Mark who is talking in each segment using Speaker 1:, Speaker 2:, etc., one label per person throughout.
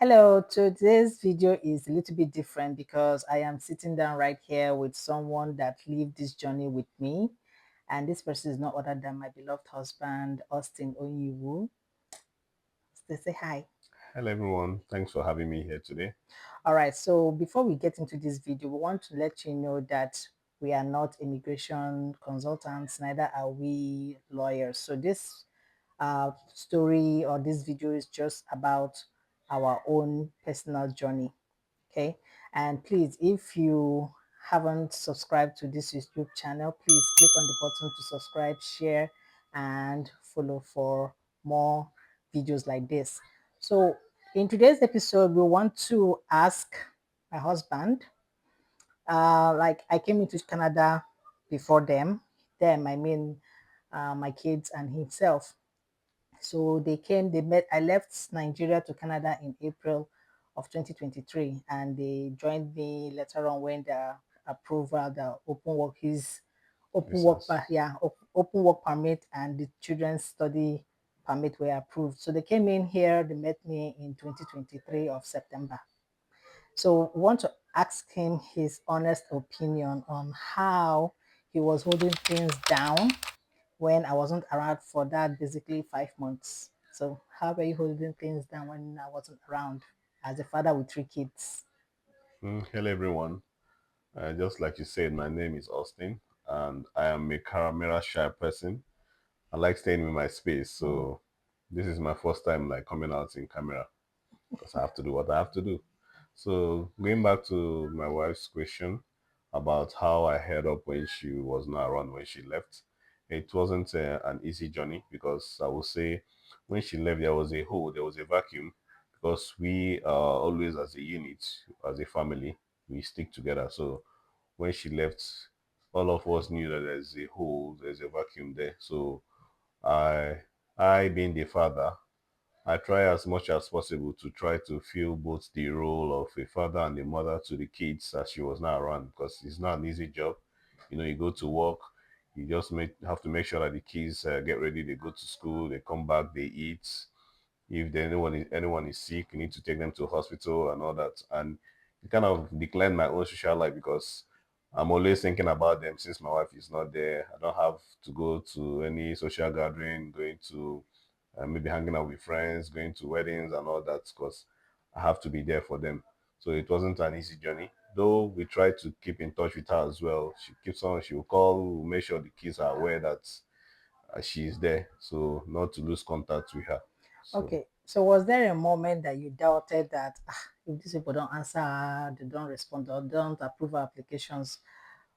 Speaker 1: Hello, today's video is a little bit different because I am sitting down right here with someone that lived this journey with me. And this person is not other than my beloved husband, Austin Onyiwu. They say hi.
Speaker 2: Hello everyone, thanks for having me here today.
Speaker 1: All right, so before we get into this video, we want to let you know that we are not immigration consultants, neither are we lawyers. So this story or this video is just about our own personal journey. Okay, and please, if you haven't subscribed to this YouTube channel, please click on the button to subscribe, share, and follow for more videos like this. So in today's episode, we want to ask my husband, like I came into Canada before them, I mean my kids and himself. So they came, they met. I left Nigeria to Canada in April of 2023, and they joined me later on when the approval, the open work, his open work,
Speaker 2: Visas.
Speaker 1: open work permit and the children's study permit were approved. So they came in here, they met me in 2023 of September. So we want to ask him his honest opinion on how he was holding things down when I wasn't around for that basically 5 months. So how were you holding things down when I wasn't around as a father with three kids?
Speaker 2: Hello everyone, just like you said, my name is Austin and I am a camera shy person. I like staying in my space,
Speaker 1: Mm.
Speaker 2: so this is my first time like coming out in camera because I have to do what I have to do. So going back to my wife's question about how I held up when she was not around when she left, it wasn't an easy journey because I would say when she left there was a hole, there was a vacuum because we are always as a unit, as a family, we stick together. So when she left, all of us knew that there's a hole, there's a vacuum there. So I, I being the father, I try as much as possible to try to fill both the role of a father and a mother to the kids as she was not around because it's not an easy job. You know, you go to work, you just have to make sure that the kids get ready, they go to school, they come back, they eat. If anyone is sick, you need to take them to hospital and all that. And it kind of declined my own social life because I'm always thinking about them since my wife is not there. I don't have to go to any social gathering, going to maybe hanging out with friends, going to weddings and all that because I have to be there for them. So it wasn't an easy journey. Though we try to keep in touch with her as well. She keeps on, she will call, we'll make sure the kids are aware that she is there. So not to lose contact with her. So
Speaker 1: Okay. So was there a moment that you doubted that if these people don't answer, they don't respond, or don't approve our applications,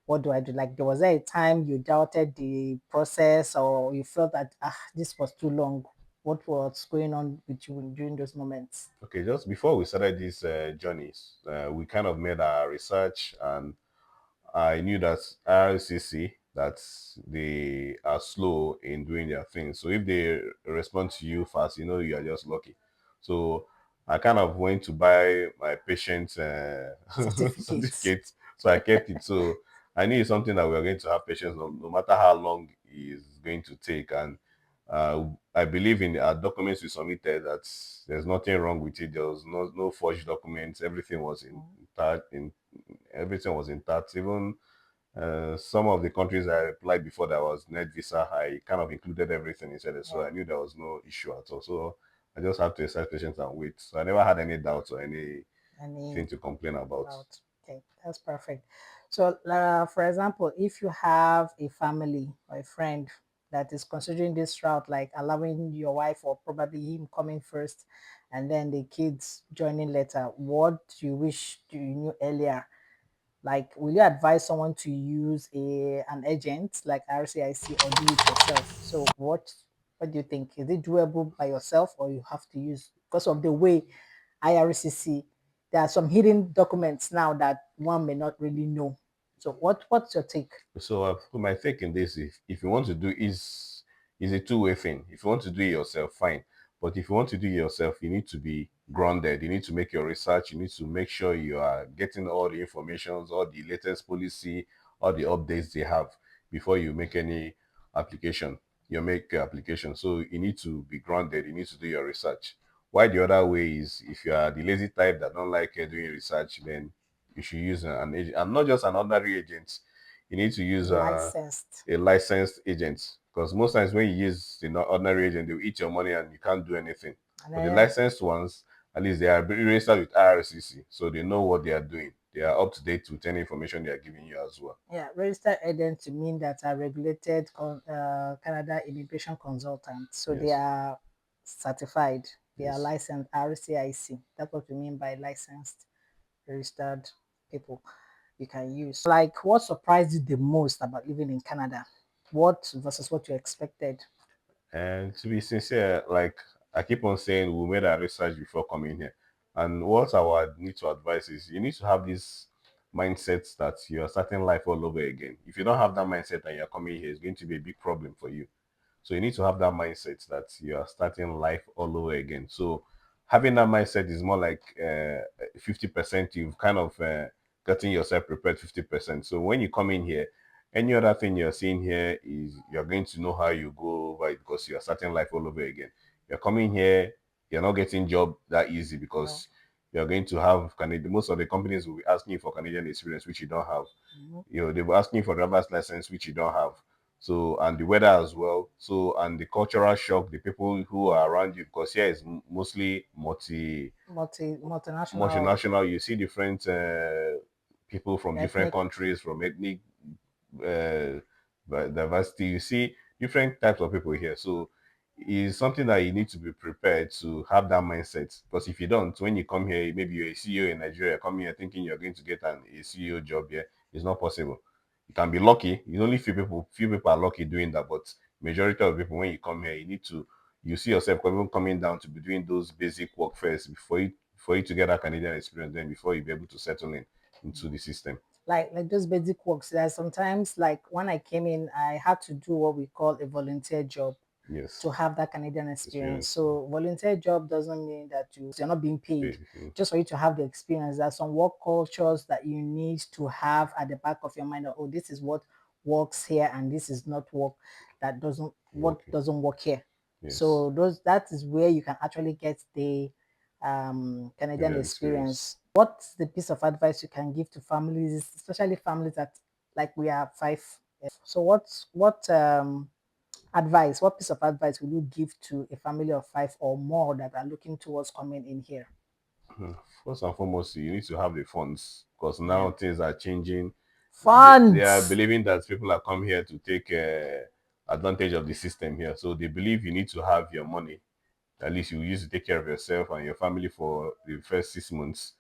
Speaker 1: what do I do? Like there was there a time you doubted the process or you felt that this was too long? What was going on with you during those moments?
Speaker 2: okay, just before we started these journeys, we kind of made our research and I knew that RCC that they are slow in doing their things. So if they respond to you fast, you know you are just lucky. So I kind of went to buy my patient
Speaker 1: Certificates.
Speaker 2: certificate. So I kept it. So I knew it's something that we are going to have patience no matter how long it's going to take. And I believe in our documents we submitted that there's nothing wrong with it. There was no forged documents. Everything was in everything was intact. Even some of the countries I applied before that was net visa, I kind of included everything inside it, so
Speaker 1: Yeah.
Speaker 2: I knew there was no issue at all. So I just had to exercise patience and wait. So I never had any doubts or anything
Speaker 1: Any
Speaker 2: to complain about.
Speaker 1: about okay, that's perfect. So for example, if you have a family or a friend that is considering this route, like allowing your wife or probably him coming first and then the kids joining later, what do you wish you knew earlier? Like, will you advise someone to use an agent like RCIC or do it yourself? So what do you think? Is it doable by yourself or you have to use because of the way IRCC, there are some hidden documents now that one may not really know. So what's your take?
Speaker 2: So my take in this, if you want to do is a two-way thing. If you want to do it yourself, fine. But if you want to do it yourself, you need to be grounded. You need to make your research. You need to make sure you are getting all the informations, all the latest policy, all the updates they have before you make any application. You make application. So you need to be grounded. You need to do your research. Why the other way is, if you are the lazy type that don't like doing research, then you should use an agent, and not just an ordinary agent. You need to use
Speaker 1: Licensed.
Speaker 2: a licensed agent, because most times when you use the ordinary agent, they'll eat your money and you can't do anything.
Speaker 1: And
Speaker 2: But the
Speaker 1: then,
Speaker 2: licensed ones, at least they are registered with IRCC, so they know what they are doing. They are up to date with any information they are giving you as well.
Speaker 1: yeah, registered agents to mean that are regulated Canada immigration consultants. So they
Speaker 2: Yes.
Speaker 1: are certified. They are
Speaker 2: Yes.
Speaker 1: licensed RCIC. That's what we mean by licensed registered people you can use. Like, what surprised you the most about living in Canada? What versus what you expected?
Speaker 2: And to be sincere, like I keep on saying, we made our research before coming here. And what I would need to advise is, you need to have this mindset that you're starting life all over again. If you don't have that mindset and you're coming here, it's going to be a big problem for you. So you need to have that mindset that you are starting life all over again. So having that mindset is more like 50%. You've kind of gotten yourself prepared 50%. So when you come in here, any other thing you're seeing here is you're going to know how you go over it, because you're starting life all over again. You're coming here, you're not getting job that easy,
Speaker 1: No.
Speaker 2: because you're going to have Canadian. Most of the companies will be asking you for Canadian experience, which you don't have.
Speaker 1: Mhm.
Speaker 2: They were asking for driver's license, which you don't have. So, and the weather as well. So, and the cultural shock, the people who are around you, because here is mostly
Speaker 1: Multinational,
Speaker 2: multinational. You see different people from different
Speaker 1: ethnic.
Speaker 2: countries, from ethnic uh, diversity. You see different types of people here. So it's something that you need to be prepared to have that mindset. Because if you don't, when you come here, maybe you're a CEO in Nigeria, come here thinking you're going to get a CEO job here, it's not possible. You can be lucky. It's only few people are lucky doing that, but majority of people, when you come here, you see yourself even coming down to be doing those basic work first before you to get that Canadian experience, then before you be able to settle in into the system.
Speaker 1: Like those basic works. There's sometimes, like when I came in, I had to do what we call a volunteer job
Speaker 2: Yes,
Speaker 1: to have that Canadian experience.
Speaker 2: experience.
Speaker 1: So volunteer job doesn't mean that you're not being paid,
Speaker 2: Okay.
Speaker 1: just for you to have the experience. There's some work cultures that you need to have at the back of your mind. That, oh, this is what works here, and this is not work that doesn't what
Speaker 2: Okay.
Speaker 1: doesn't work here.
Speaker 2: Yes.
Speaker 1: So that is where you can actually get the Canadian
Speaker 2: Canadian experience.
Speaker 1: experience. What's the piece of advice you can give to families, especially families that, like, we are five? So what piece of advice will you give to a family of five or more that are looking towards coming in here?
Speaker 2: Hmm. First and foremost, you need to have the funds, because
Speaker 1: Yeah.
Speaker 2: now things are changing. They are
Speaker 1: Funds.
Speaker 2: believing that people are come here to take advantage of the system here. So they believe you need to have your money. At least you use to take care of yourself and your family for the first 6 months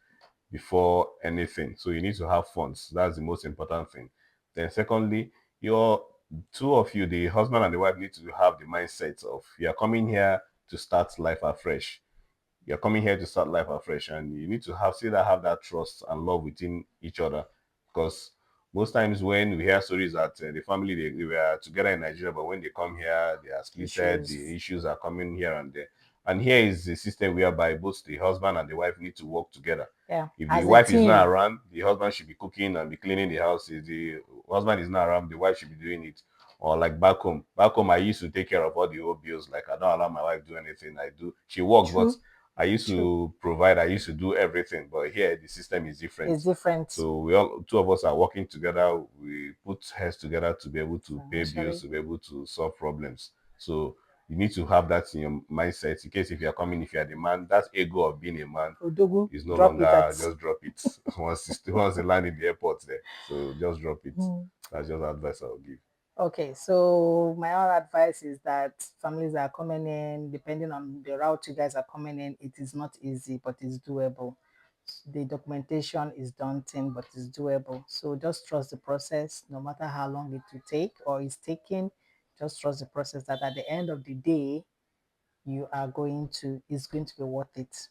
Speaker 2: before anything. So you need to have funds. That's the most important thing. Then secondly, your two of you, the husband and the wife, need to have the mindset of, you are coming here to start life afresh. You're coming here to start life afresh, and you need to have that trust and love within each other. Because most times when we hear stories that the family, they were together in Nigeria, but when they come here they are splitted, the
Speaker 1: Issues.
Speaker 2: issues are coming here and there. And here is the system whereby both the husband and the wife need to work together.
Speaker 1: Yeah.
Speaker 2: If the
Speaker 1: As a
Speaker 2: wife is not
Speaker 1: team.
Speaker 2: around, the husband should be cooking and be cleaning the house. If the husband is not around, the wife should be doing it. Or like back home. Back home, I used to take care of all the old bills. Like, I don't allow my wife do anything. I do. She works, but
Speaker 1: True.
Speaker 2: I used
Speaker 1: True.
Speaker 2: to provide. I used to do everything. But here, the system is
Speaker 1: It's
Speaker 2: different.
Speaker 1: different
Speaker 2: So we all, two of us are working together. We put heads together to be able to pay bills,
Speaker 1: financially.
Speaker 2: to be able to solve problems. So you need to have that in your mindset, in case if you're coming, if you're the man, that ego of being a man
Speaker 1: Odogu,
Speaker 2: is no
Speaker 1: drop it
Speaker 2: longer,
Speaker 1: at.
Speaker 2: just drop it. Once you land in the airport there. So just drop it.
Speaker 1: Hmm.
Speaker 2: That's just advice I'll give.
Speaker 1: Okay, so my own advice is that families are coming in, depending on the route you guys are coming in, it is not easy, but it's doable. The documentation is daunting, but it's doable. So just trust the process, no matter how long it will take or is taking. Just trust the process, that at the end of the day, it's going to be worth it.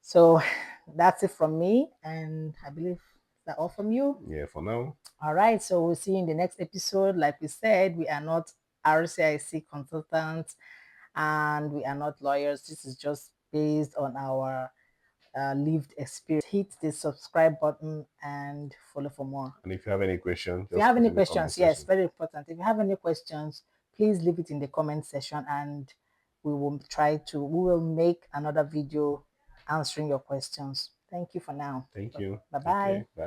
Speaker 1: So that's it from me, and I believe that all from you.
Speaker 2: Yeah, for now.
Speaker 1: All right, so we'll see you in the next episode. Like we said, we are not RCIC consultants and we are not lawyers. This is just based on our lived experience. Hit the subscribe button and follow for more.
Speaker 2: And if you have any questions,
Speaker 1: If you
Speaker 2: just
Speaker 1: have
Speaker 2: put
Speaker 1: any
Speaker 2: in the comment
Speaker 1: questions, yes,
Speaker 2: section.
Speaker 1: very important. If you have any questions, please leave it in the comment section, and we will make another video answering your questions. Thank you for now.
Speaker 2: Thank you.
Speaker 1: Bye
Speaker 2: Take
Speaker 1: bye.
Speaker 2: care. Bye.